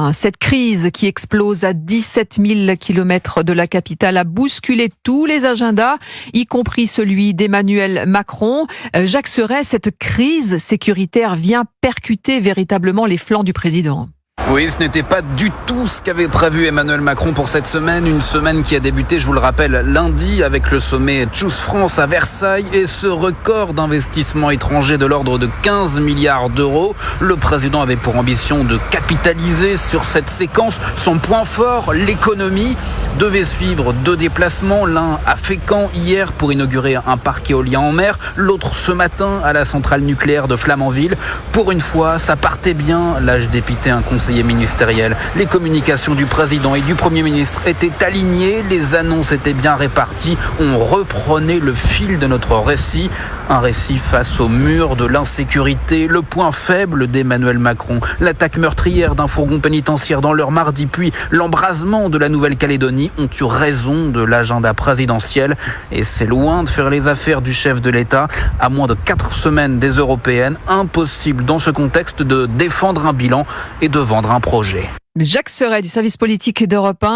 matin. Cette crise qui explose à 17 000 km de la capitale a bousculé tous les agendas, y compris celui d'Emmanuel Macron. Jacques Serret, cette crise sécuritaire vient percuter véritablement les flancs du président. Oui, ce n'était pas du tout ce qu'avait prévu Emmanuel Macron pour cette semaine. Une semaine qui a débuté, je vous le rappelle, lundi avec le sommet Choose France à Versailles et ce record d'investissement étranger de l'ordre de 15 milliards d'euros. Le président avait pour ambition de capitaliser sur cette séquence. Son point fort, l'économie, devait suivre 2 déplacements. L'un à Fécamp hier pour inaugurer un parc éolien en mer. L'autre ce matin à la centrale nucléaire de Flamanville. Pour une fois, ça partait bien. Là, je dépitais un conseiller ministériel. Les communications du président et du Premier ministre étaient alignées, les annonces étaient bien réparties, on reprenait le fil de notre récit, un récit face au mur de l'insécurité, le point faible d'Emmanuel Macron, l'attaque meurtrière d'un fourgon pénitentiaire dans l'heure mardi, puis l'embrasement de la Nouvelle-Calédonie ont eu raison de l'agenda présidentiel et c'est loin de faire les affaires du chef de l'État. À moins de 4 semaines des européennes, impossible dans ce contexte de défendre un bilan et de vendre un projet. Jacques Serret du service politique d'Europe 1.